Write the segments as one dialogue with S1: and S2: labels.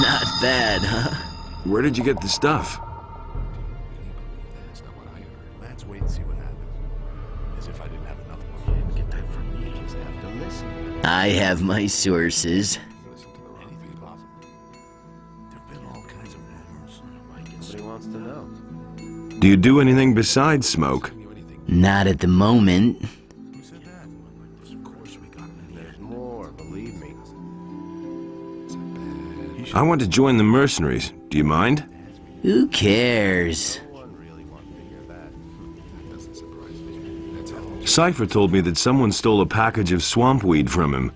S1: Not bad, huh?
S2: Where did you get the stuff?
S3: Let's wait and see what happens. As if I didn't have enough money. Get that from me. You just have to listen.
S1: I have my sources.
S3: Listen to anything possible. There've been all kinds of rumors. Nobody wants to know.
S2: Do you do anything besides smoke?
S1: Not at the moment.
S3: Who said that? Of course we got him. There's more, believe me.
S2: I want to join the mercenaries. Do you mind?
S1: Who cares?
S3: No one really wanted to hear that. Doesn't surprise me. That's all.
S2: Cypher told me that someone stole a package of swamp weed from him.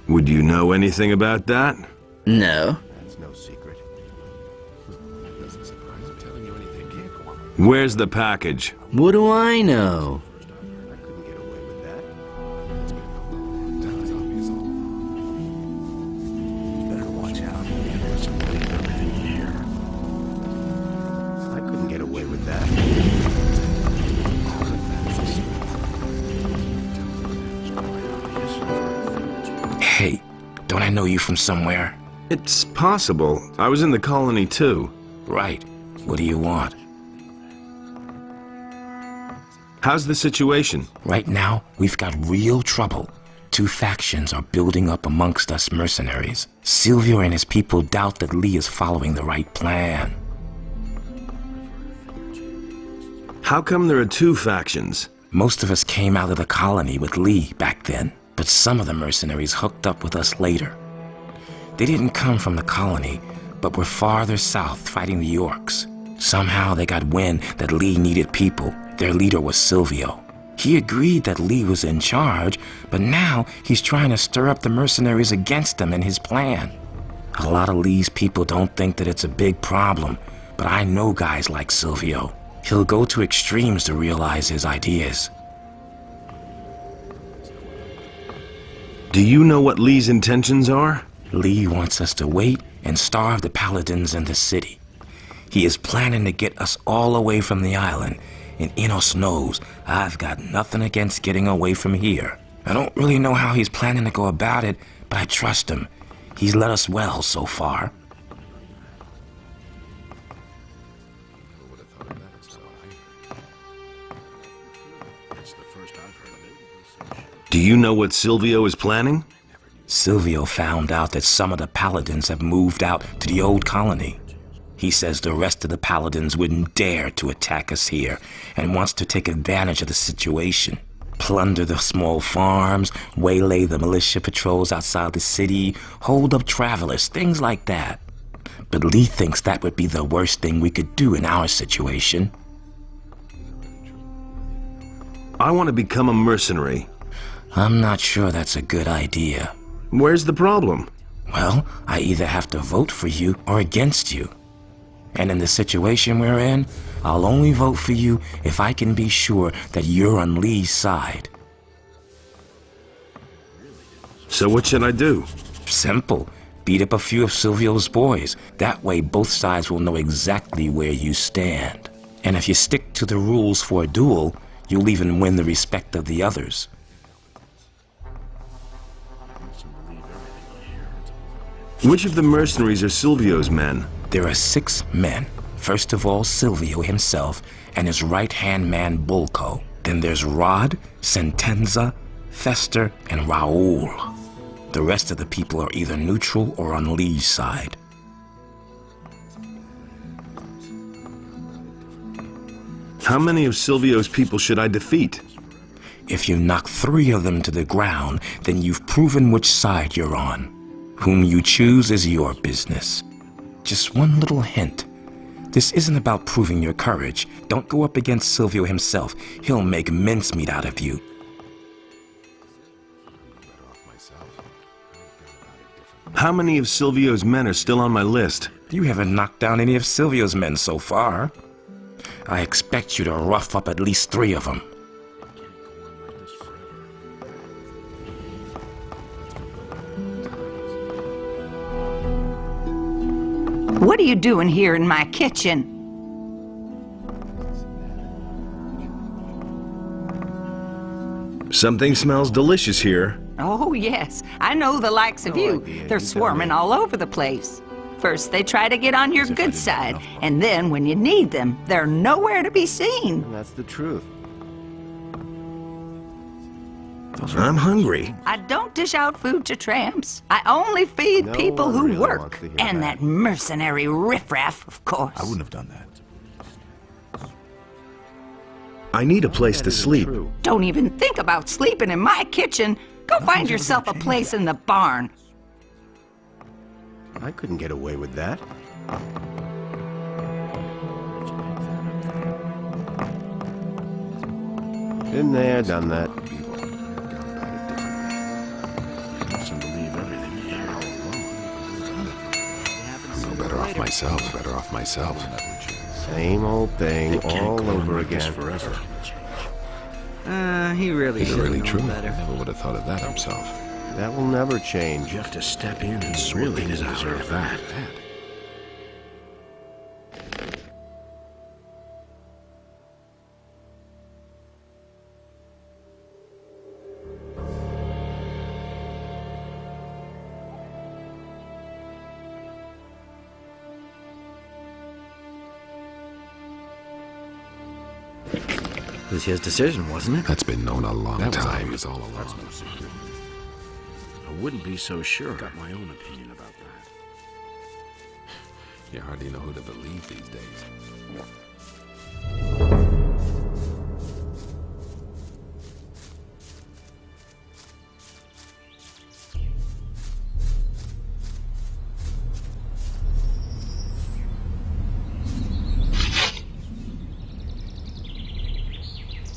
S2: Would you know anything about that?
S1: No.
S3: That's no secret. That doesn't surprise me. Telling you anything can't go on.
S2: Where's the package?
S1: What do I know?
S3: I couldn't get away with that. That's been obvious all along. You better watch out. There's some danger in here. I couldn't get away with that.
S4: Hey, don't I know you from somewhere?
S2: It's possible. I was in the colony too.
S4: Right. What do you want?
S2: How's the situation?
S4: Right now, we've got real trouble. Two factions are building up amongst us mercenaries. Silvio and his people doubt that Lee is following the right plan.
S2: How come there are two factions?
S4: Most of us came out of the colony with Lee back then, but some of the mercenaries hooked up with us later. They didn't come from the colony, but were farther south fighting the Orcs. Somehow they got wind that Lee needed people. Their leader was Silvio. He agreed that Lee was in charge, but now he's trying to stir up the mercenaries against him and his plan. A lot of Lee's people don't think that it's a big problem, but I know guys like Silvio. He'll go to extremes to realize his ideas.
S2: Do you know what Lee's intentions are?
S4: Lee wants us to wait and starve the paladins in the city. He is planning to get us all away from the island, and Enos knows I've got nothing against getting away from here. I don't really know how he's planning to go about it, but I trust him. He's led us well so far.
S2: Do you know what Silvio is planning?
S4: Silvio found out that some of the paladins have moved out to the old colony. He says the rest of the paladins wouldn't dare to attack us here and wants to take advantage of the situation. Plunder the small farms, waylay the militia patrols outside the city, hold up travelers, things like that. But Lee thinks that would be the worst thing we could do in our situation.
S2: I want to become a mercenary.
S4: I'm not sure that's a good idea.
S2: Where's the problem?
S4: Well, I either have to vote for you or against you. And in the situation we're in, I'll only vote for you if I can be sure that you're on Lee's side.
S2: So what should I do?
S4: Simple. Beat up a few of Silvio's boys. That way both sides will know exactly where you stand. And if you stick to the rules for a duel, you'll even win the respect of the others.
S2: Which of the mercenaries are Silvio's men?
S4: There are 6 men. First of all, Silvio himself and his right-hand man, Bulko. Then there's Rod, Sentenza, Fester, and Raoul. The rest of the people are either neutral or on Lee's side.
S2: How many of Silvio's people should I defeat?
S4: If you knock 3 of them to the ground, then you've proven which side you're on. Whom you choose is your business. Just one little hint. This isn't about proving your courage. Don't go up against Silvio himself. He'll make mincemeat out of you.
S2: How many of Silvio's men are still on my list?
S4: You haven't knocked down any of Silvio's men so far. I expect you to rough up at least 3 of them.
S5: What are you doing here in my kitchen?
S2: Something smells delicious here.
S5: Oh, yes. I know the likes of you.
S3: idea.
S5: They're
S3: You
S5: swarming all over the place. First, they try to get on your
S3: As if I
S5: good
S3: didn't have
S5: side,
S3: enough of
S5: and then when you need them, they're nowhere to be seen.
S3: And that's the truth.
S2: I'm hungry.
S5: I don't dish out food to tramps. I only feed
S3: No
S5: people
S3: one
S5: who
S3: really
S5: work.
S3: wants to hear
S5: And
S3: that.
S5: that mercenary riffraff, of course.
S3: I wouldn't have done that.
S2: I need a place
S3: That
S2: to
S3: isn't
S2: sleep.
S3: true.
S5: Don't even think about sleeping in my kitchen. Go find
S3: ever
S5: yourself a
S3: gonna change
S5: place
S3: that.
S5: in the barn.
S3: I couldn't get away with that. Been there, done that.
S6: Better off myself, better off myself.
S3: Same old thing all over again.
S6: Forever.
S1: He really
S6: Is it
S1: should
S6: really
S1: have
S6: true?
S1: known better.
S6: Never would have thought of that himself.
S3: That will never change.
S6: You have to step in and sort things out of that.
S1: It was his decision, wasn't it?
S6: That's been known a long
S7: That was
S6: time.
S7: obvious all along. That's no secret. I wouldn't be so sure. Got my own opinion about that.
S6: You hardly know who to believe these days.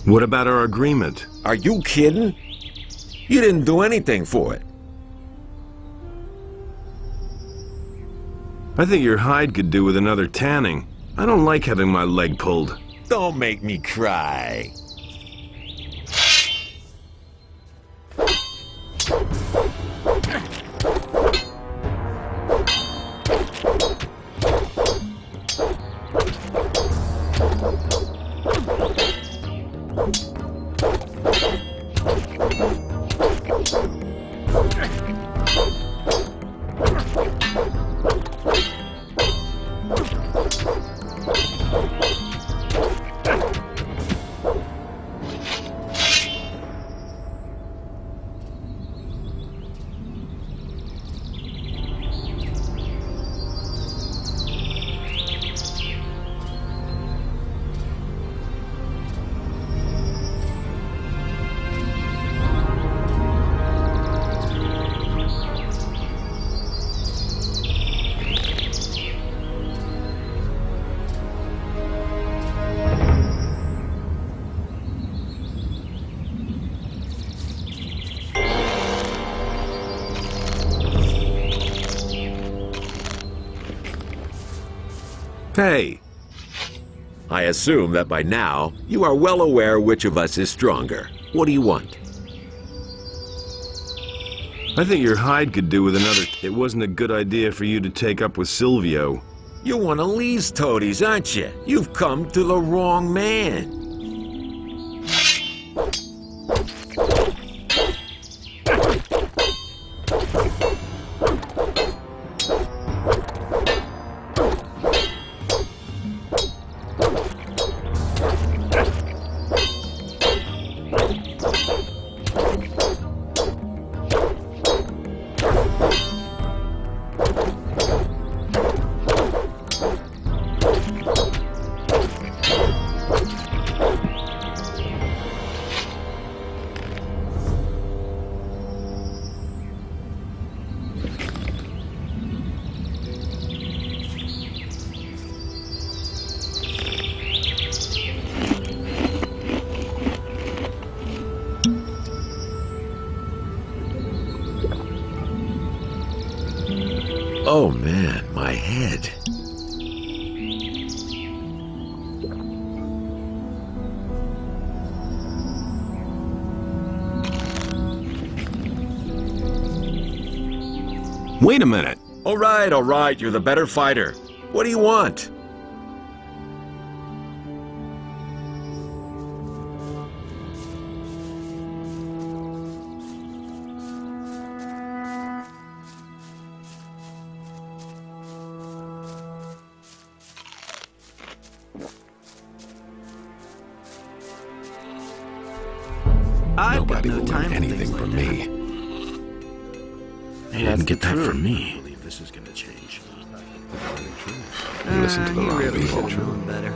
S2: What about our agreement?
S8: Are you kidding? You didn't do anything for it.
S2: I think your hide could do with another tanning. I don't like having my leg pulled.
S8: Don't make me cry.
S2: Hey,
S8: I assume that by now, you are well aware which of us is stronger. What do you want?
S2: I think your hide could do with another... It wasn't a good idea for you to take up with Silvio.
S8: You're one of Lee's toadies, aren't you? You've come to the wrong man. Oh man, my head.
S2: Wait a minute.
S8: All right, you're the better fighter. What do you want?
S1: I've
S6: Nobody
S1: got no
S6: will
S1: time
S6: learn
S1: for
S6: anything
S1: things
S6: from
S1: like
S6: me.
S7: He didn't get that from me. I believe this is going to change.
S6: You listen to the
S1: You
S6: wrong
S1: really
S6: people.
S1: should have known better.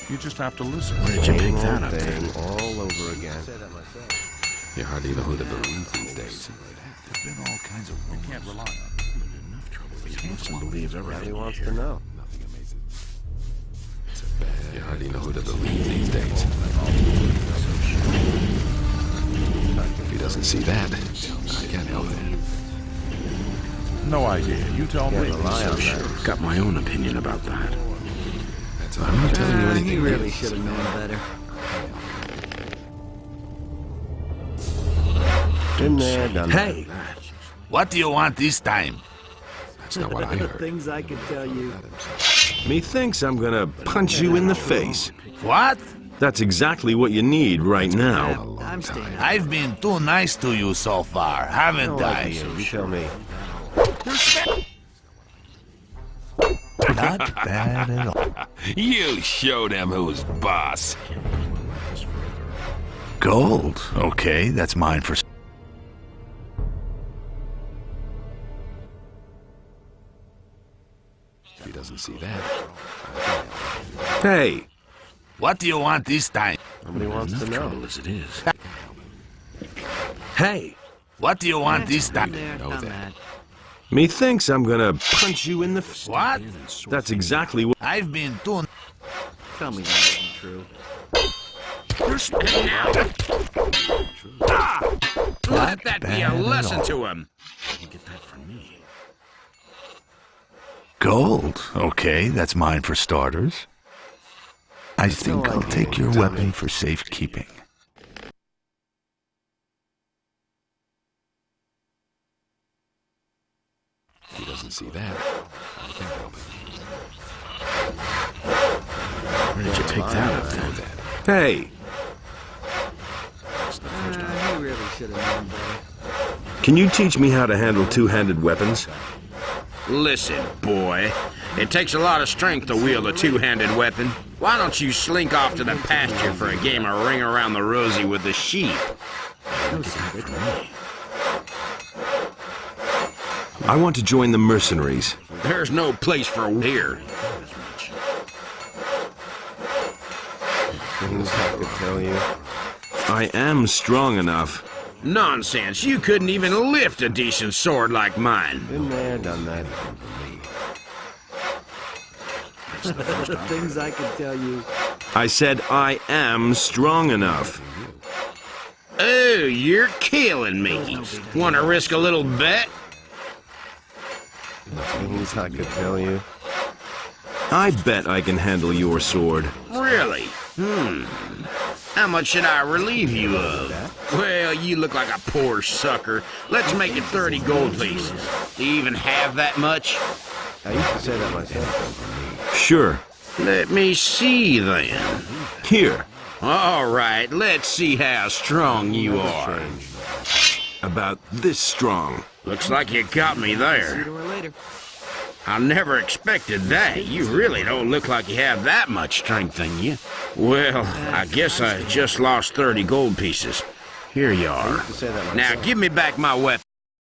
S3: You just have to listen.
S7: Where did you pick that up then?
S3: All over again.
S6: You hardly know who to believe these days.
S3: There've been all kinds of rumors. You can't rely on them.
S7: I'm in enough trouble. You mustn't believe everything.
S3: He wants to know.
S6: Nothing amazing. You hardly know who to believe these days. If he doesn't see that, I can't help it.
S3: No idea. You tell me.
S7: I've got my own opinion about that.
S6: That's all. I'm not telling you anything.
S1: He really
S6: new.
S1: should have known better.
S3: Been there, done that.
S1: Hey,
S9: What do you want this time?
S6: That's not what I
S1: the
S6: heard.
S1: things I could tell you.
S2: Methinks I'm gonna punch you in the face.
S9: What?
S2: That's exactly what you need right now.
S1: I'm staying.
S9: I've been too nice to you so far, haven't I?
S3: You tell me.
S9: Not bad at all.
S8: You show them who's boss.
S9: Gold. Okay, that's mine for...
S6: If he doesn't see that,
S2: Hey,
S9: What do you want this time?
S3: Nobody wants to
S7: Enough
S3: know.
S7: trouble as it is.
S2: hey,
S9: What do you want this time?
S1: There,
S6: know
S1: done
S6: that.
S2: methinks I'm gonna punch you in the face.
S9: What?
S2: That's exactly what...
S9: I've been too...
S1: Tell me that isn't true.
S9: Let that be a lesson
S7: to him. You get that from me.
S9: Gold. Okay, that's mine for starters. I think I'll take your weapon for safekeeping.
S6: if he doesn't see that, I can't help it.
S7: Where did you take that up then?
S2: Hey,
S1: He really should have known better.
S2: can you teach me how to handle two-handed weapons?
S10: Listen, boy. It takes a lot of strength to wield a two-handed weapon. Why don't you slink off to the pasture for a game of ring around the rosy with the sheep?
S2: I want to join the mercenaries.
S10: There's no place for here.
S3: Things I could tell you.
S2: I am strong enough.
S10: Nonsense. You couldn't even lift a decent sword like mine.
S3: Been there, done that.
S1: The things I could tell you.
S2: I said I am strong enough.
S10: Oh, you're killing me. Want to risk a little bet?
S3: Things I could tell you.
S2: I bet I can handle your sword.
S10: Really? How much should I relieve you of? Well, you look like a poor sucker. Let's make it 30 gold pieces. Do you even have that much?
S3: I used to say that myself.
S2: Sure.
S10: Let me see then.
S2: Here.
S10: All right, let's see how strong you are.
S2: About this strong.
S10: Looks like you got me there.
S1: Sooner or later.
S10: I never expected that. You really don't look like you have that much strength in you. Well, I guess I just lost 30 gold pieces. Here you are.
S3: To say that myself.
S10: Now give me back my weapon.